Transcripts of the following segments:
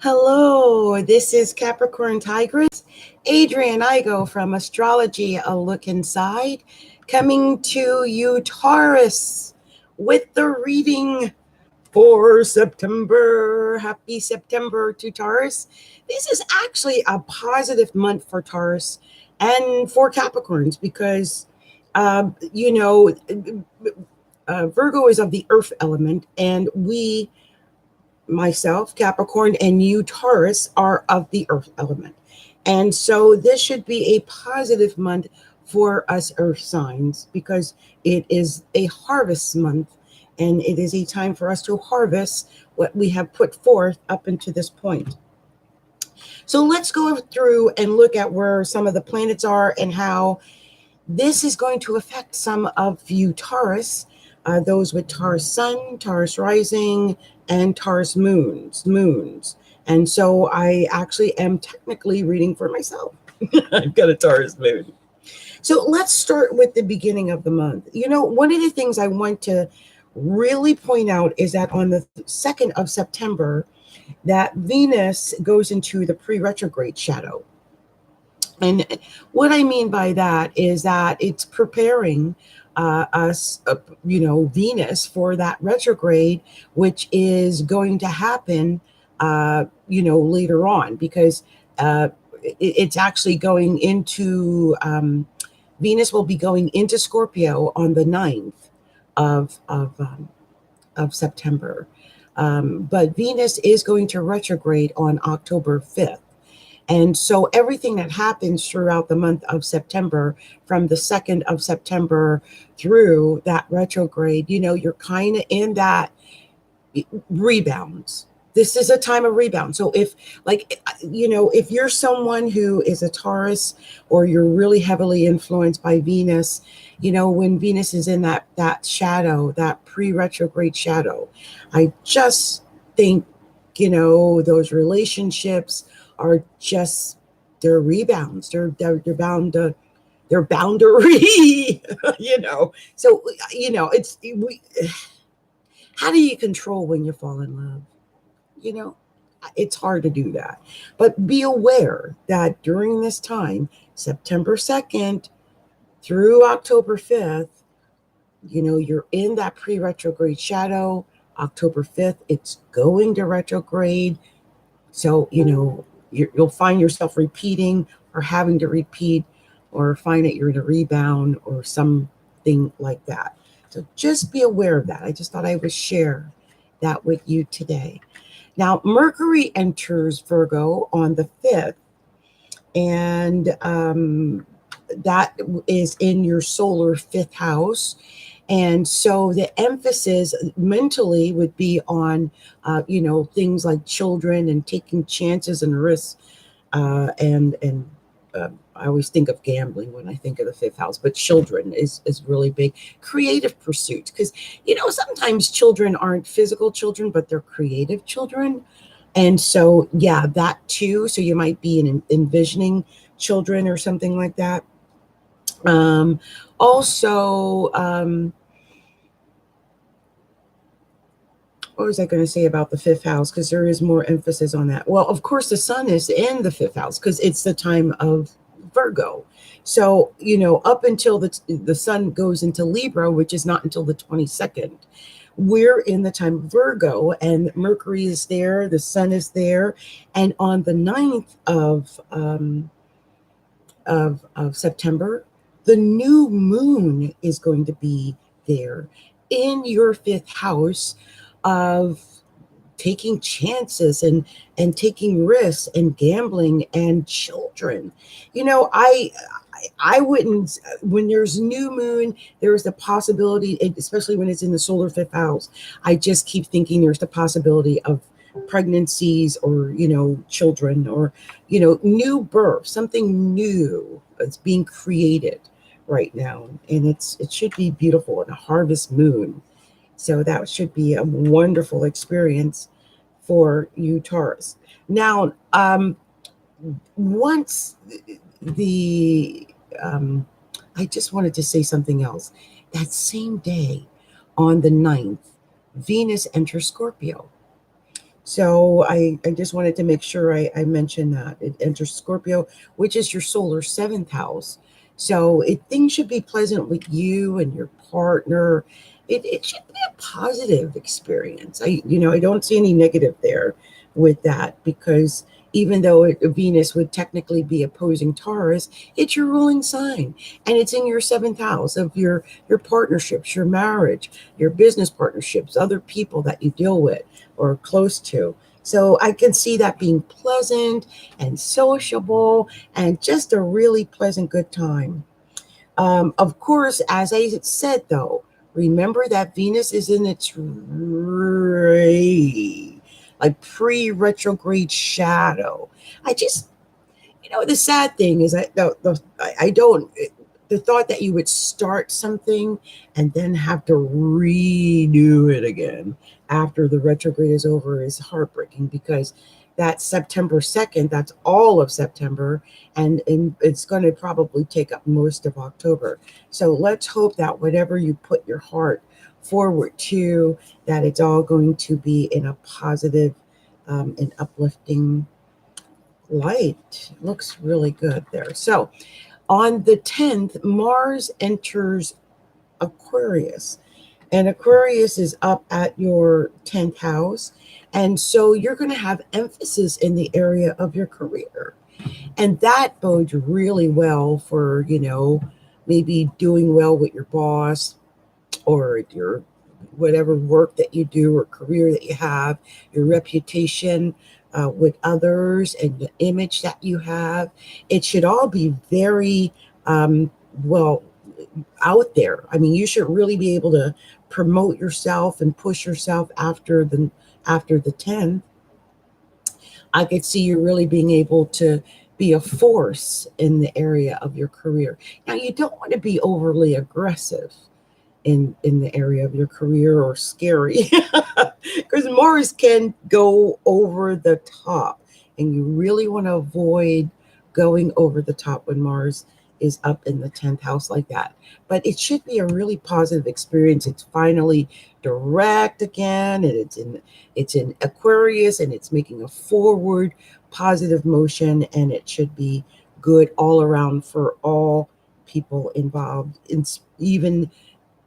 Hello, this is Capricorntigress, Adrian Igo from Astrology, A Look Inside, coming to you, Taurus, with the reading for September. Happy September to Taurus. This is actually a positive month for Taurus and for Capricorns because, uh, you know, Virgo is of the earth element, and myself, Capricorn, and you, Taurus, are of the earth element. And so this should be a positive month for us earth signs because it is a harvest month and it is a time for us to harvest what we have put forth up until this point. So let's go through and look at where some of the planets are and how this is going to affect some of you Taurus, those with Taurus Sun, Taurus Rising, and Taurus moons. And so I actually am technically reading for myself. I've got a Taurus moon. So let's start with the beginning of the month. One of the things I want to really point out is that on the 2nd of September, that Venus goes into the pre-retrograde shadow. And what I mean by that is that it's preparing Venus for that retrograde, which is going to happen, later on, because it's actually going into, Venus will be going into Scorpio on the 9th of September. But Venus is going to retrograde on October 5th. And so everything that happens throughout the month of September, from the 2nd of September through that retrograde, you're kind of in that rebounds. This is a time of rebound. So if you're someone who is a Taurus or you're really heavily influenced by Venus, when Venus is in that shadow, that pre-retrograde shadow, I just think, those relationships are just, they're rebounds. They're bound to, they're boundary, So, how do you control when you fall in love? It's hard to do that. But be aware that during this time, September 2nd through October 5th, you're in that pre-retrograde shadow. October 5th, it's going to retrograde. So, you'll find yourself repeating or having to repeat, or find that you're in a rebound or something like that. So just be aware of that. I just thought I would share that with you today. Now, Mercury enters Virgo on the 5th, and that is in your solar 5th house. And so the emphasis mentally would be on, things like children and taking chances and risks. And I always think of gambling when I think of the 5th house, but children is really big. Creative pursuits, because, sometimes children aren't physical children, but they're creative children. And so, yeah, that too. So you might be envisioning children or something like that. Also, what was I going to say about the 5th house? Because there is more emphasis on that. Well, of course, the sun is in the 5th house because it's the time of Virgo. So, up until the sun goes into Libra, which is not until the 22nd, we're in the time of Virgo, and Mercury is there, the sun is there. And on the 9th of September, the new moon is going to be there in your 5th house of taking chances and taking risks and gambling and children. I wouldn't, when there's new moon, there's the possibility, especially when it's in the solar 5th house, I just keep thinking there's the possibility of pregnancies or, children or, new birth, something new that's being created right now. And it should be beautiful in a harvest moon. So that should be a wonderful experience for you, Taurus. Now, once I just wanted to say something else. That same day, on the 9th, Venus enters Scorpio. So I just wanted to make sure I mentioned that. It enters Scorpio, which is your solar seventh house. So things should be pleasant with you and your partner. It should be a positive experience. I don't see any negative there with that, because even though Venus would technically be opposing Taurus, it's your ruling sign, and it's in your seventh house of your partnerships, your marriage, your business partnerships, other people that you deal with or close to. So I can see that being pleasant and sociable and just a really pleasant, good time. Of course, as I said, though, remember that Venus is in its like pre-retrograde shadow. I just, the sad thing is, I don't. The thought that you would start something and then have to redo it again after the retrograde is over is heartbreaking, because that's September 2nd, that's all of September, and it's going to probably take up most of October. So let's hope that whatever you put your heart forward to, that it's all going to be in a positive and uplifting light. Looks really good there. So on the 10th, Mars enters Aquarius, and Aquarius is up at your 10th house. And so you're going to have emphasis in the area of your career. And that bodes really well for, maybe doing well with your boss, or your whatever work that you do or career that you have, your reputation with others, and the image that you have. It should all be very well out there. I mean, you should really be able to promote yourself and push yourself after the 10th. I could see you really being able to be a force in the area of your career. Now, you don't want to be overly aggressive in the area of your career, or scary, because Mars can go over the top, and you really want to avoid going over the top when Mars is up in the 10th house like that. But it should be a really positive experience. It's finally direct again, and it's in Aquarius, and it's making a forward positive motion, and it should be good all around for all people involved, even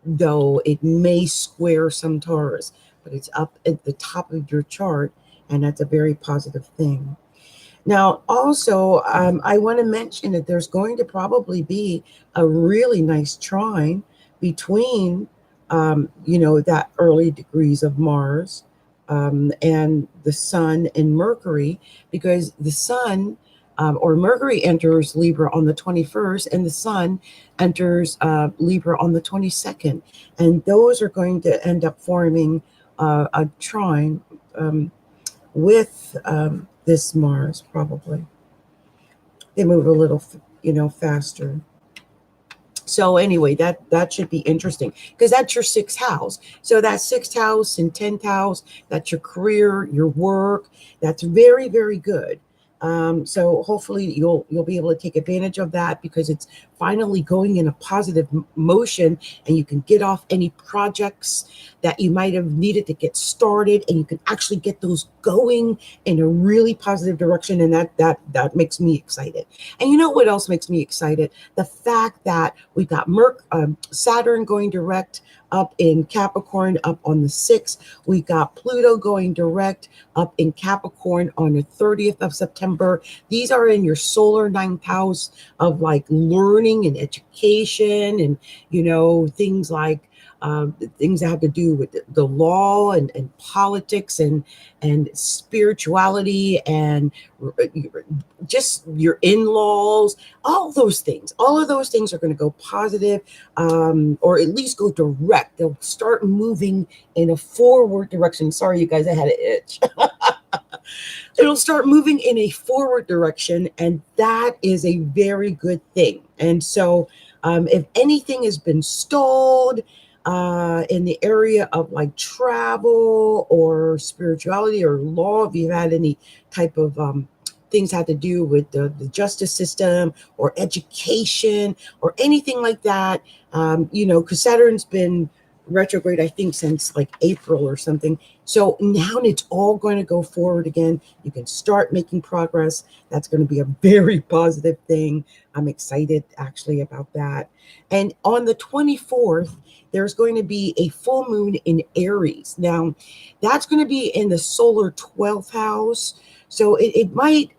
though it may square some Taurus, but it's up at the top of your chart, and that's a very positive thing. Now, also, I want to mention that there's going to probably be a really nice trine between, that early degrees of Mars and the Sun and Mercury, because the Sun or Mercury enters Libra on the 21st, and the Sun enters Libra on the 22nd. And those are going to end up forming a trine with this Mars, probably. They move a little, faster. So anyway, that should be interesting, because that's your sixth house. So that sixth house and 10th house, that's your career, your work. That's very, very good. So hopefully you'll be able to take advantage of that, because it's finally going in a positive motion, and you can get off any projects that you might have needed to get started, and you can actually get those going in a really positive direction, and that makes me excited. And you know what else makes me excited? The fact that we've got Saturn going direct up in Capricorn up on the 6th. We got Pluto going direct up in Capricorn on the 30th of September. These are in your solar ninth house of like learning and education, and things like things that have to do with the law and politics and spirituality, and just your in-laws. All of those things are going to go positive, or at least go direct. They'll start moving in a forward direction. Sorry, you guys, I had an itch. It'll start moving in a forward direction, and that is a very good thing. And so if anything has been stalled in the area of like travel or spirituality or law, if you've had any type of things had to do with the justice system or education or anything like that, because Saturn's been retrograde, I think, since like April or something. So now it's all going to go forward again. You can start making progress. That's going to be a very positive thing. I'm excited actually about that. And on the 24th, there's going to be a full moon in Aries. Now, that's going to be in the solar 12th house. So it might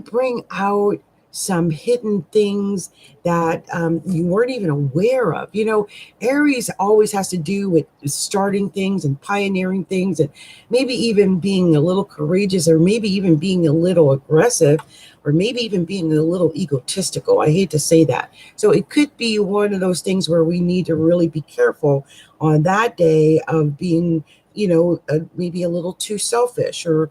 bring out some hidden things that you weren't even aware of. You know, Aries always has to do with starting things and pioneering things, and maybe even being a little courageous, or maybe even being a little aggressive, or maybe even being a little egotistical. I hate to say that. So it could be one of those things where we need to really be careful on that day of being, maybe a little too selfish, or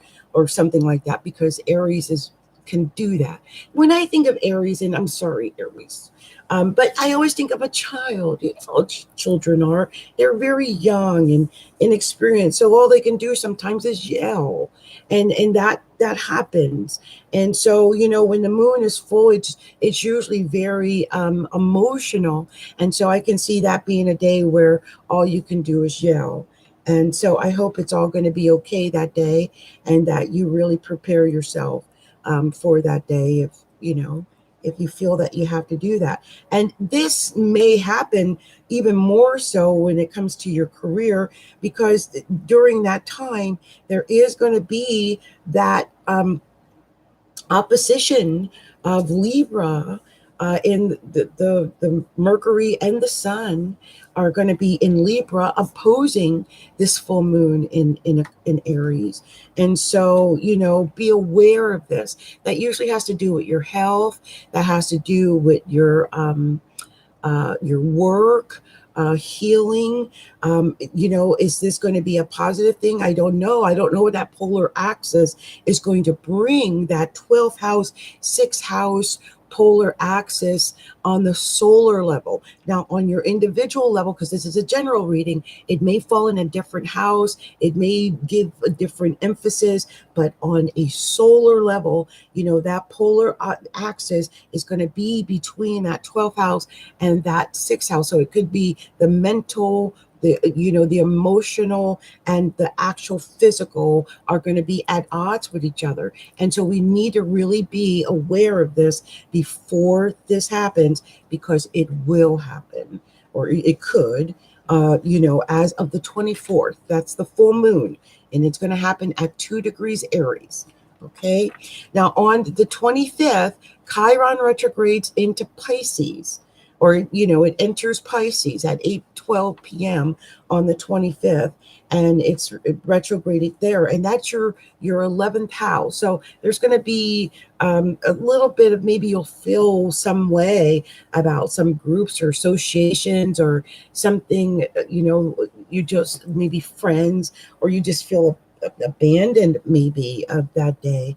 something like that, because Aries can do that. When I think of Aries, and I'm sorry, Aries, but I always think of a child. It's all children are. They're very young and inexperienced, so all they can do sometimes is yell, and that happens. And so, when the moon is full, it's usually very emotional, and so I can see that being a day where all you can do is yell. And so I hope it's all going to be okay that day, and that you really prepare yourself for that day, if you feel that you have to do that. And this may happen even more so when it comes to your career, because during that time there is going to be that opposition of Libra, in the Mercury and the Sun are going to be in Libra, opposing this full moon in Aries. And so, be aware of this. That usually has to do with your health. That has to do with your work, healing. Is this going to be a positive thing? I don't know. I don't know what that polar axis is going to bring, that 12th house, 6th house polar axis on the solar level. Now, on your individual level, because this is a general reading, it may fall in a different house, it may give a different emphasis, but on a solar level, that polar axis is going to be between that 12th house and that 6th house. So it could be the mental, the emotional, and the actual physical are going to be at odds with each other. And so we need to really be aware of this before this happens, because it will happen, or it could, as of the 24th. That's the full moon, and it's going to happen at 2 degrees Aries. Okay. Now on the 25th, Chiron retrogrades into Pisces, or it enters Pisces at 8:12 p.m. on the 25th, and it's retrograded there, and that's your 11th house. So there's going to be a little bit of, maybe you'll feel some way about some groups or associations, or something, you just, maybe friends, or you just feel abandoned maybe of that day.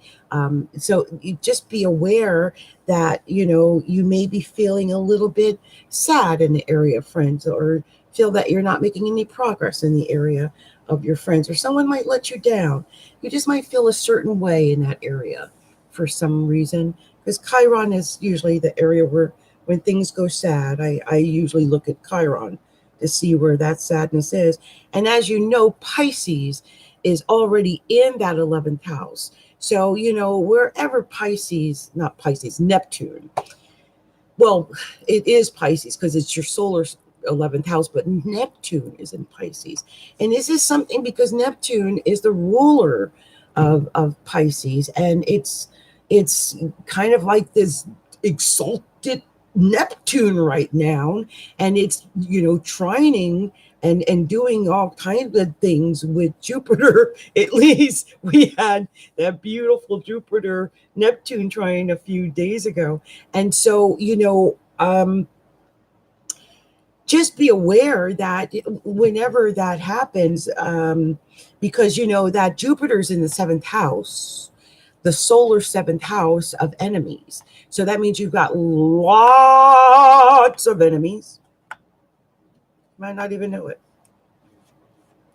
So you just be aware that, you may be feeling a little bit sad in the area of friends, or feel that you're not making any progress in the area of your friends, or someone might let you down. You just might feel a certain way in that area for some reason, because Chiron is usually the area where, when things go sad, I usually look at Chiron to see where that sadness is. And as you know, Pisces is already in that 11th house. So, wherever not Pisces, Neptune. Well, it is Pisces because it's your solar 11th house, but Neptune is in Pisces. And this is something because Neptune is the ruler of Pisces. And it's kind of like this exalted Neptune right now. And it's, trining and doing all kinds of things with Jupiter. At least we had that beautiful Jupiter Neptune trine a few days ago. And so, just be aware that whenever that happens, because that Jupiter's in the 7th house, the solar 7th house of enemies. So that means you've got lots of enemies. Might not even know it.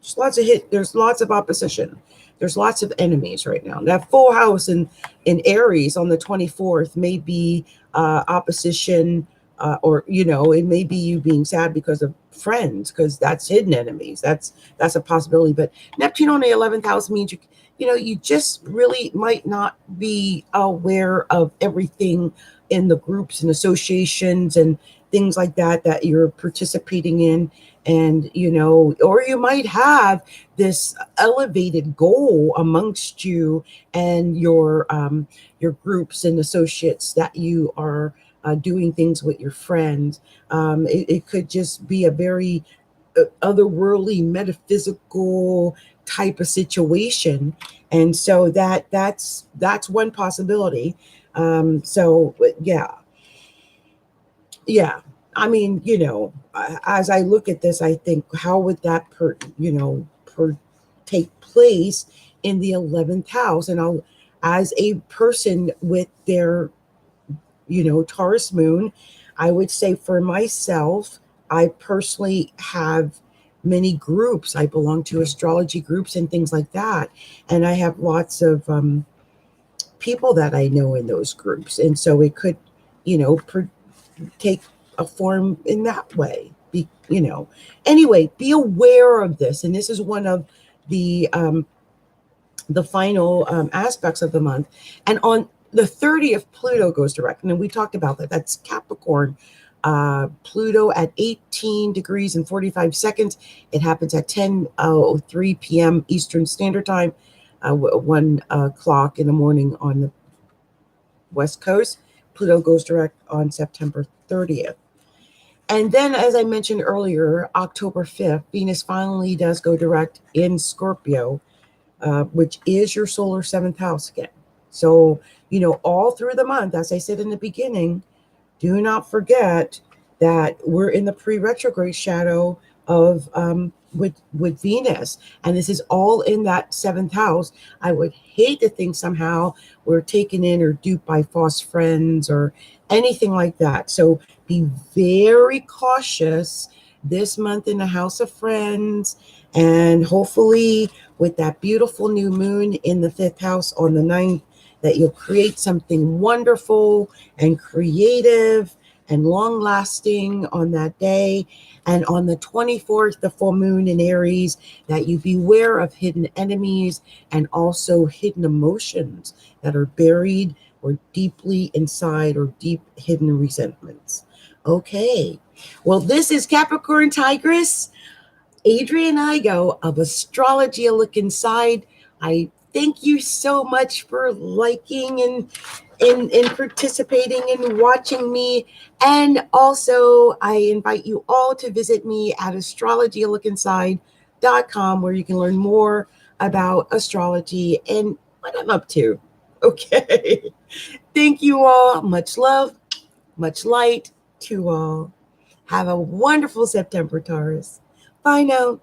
There's lots of there's lots of opposition. There's lots of enemies right now. That full house in Aries on the 24th may be opposition or it may be you being sad because of friends, because that's hidden enemies. That's a possibility. But Neptune on the 11th house means you just really might not be aware of everything in the groups and associations and things like that you're participating in. And or you might have this elevated goal amongst you and your groups and associates, that you are doing things with your friends. It could just be a very otherworldly, metaphysical type of situation, and so that's one possibility. So yeah. I mean, as I look at this, I think, how would that take place in the 11th house? And I'll, as a person with their Taurus moon, I would say for myself, I personally have many groups. I belong to astrology groups and things like that. And I have lots of people that I know in those groups. And so it could, take a form in that way. Anyway, be aware of this. And this is one of the final aspects of the month. And on the 30th, Pluto goes direct. And we talked about that. That's Capricorn. Pluto at 18 degrees and 45 seconds. It happens at 10:03 p.m. Eastern Standard Time, 1 o'clock in the morning on the West Coast. Pluto goes direct on September 30th. And then, as I mentioned earlier, October 5th, Venus finally does go direct in Scorpio, which is your solar 7th house again. So, all through the month, as I said in the beginning, do not forget that we're in the pre-retrograde shadow of with Venus, and this is all in that 7th house. I would hate to think somehow we're taken in or duped by false friends or anything like that. So be very cautious this month in the house of friends, and hopefully with that beautiful new moon in the 5th house on the 9th, that you'll create something wonderful and creative and long lasting on that day. And on the 24th, the full moon in Aries, that you beware of hidden enemies and also hidden emotions that are buried or deeply inside, or deep hidden resentments. Okay. Well, this is Capricorntigress, Adrian Igo of Astrology, a Look Inside. I thank you so much for liking and participating and watching me. And also, I invite you all to visit me at astrologyaLookInside.com, where you can learn more about astrology and what I'm up to. Okay. Thank you all. Much love, much light to all. Have a wonderful September, Taurus. Bye now.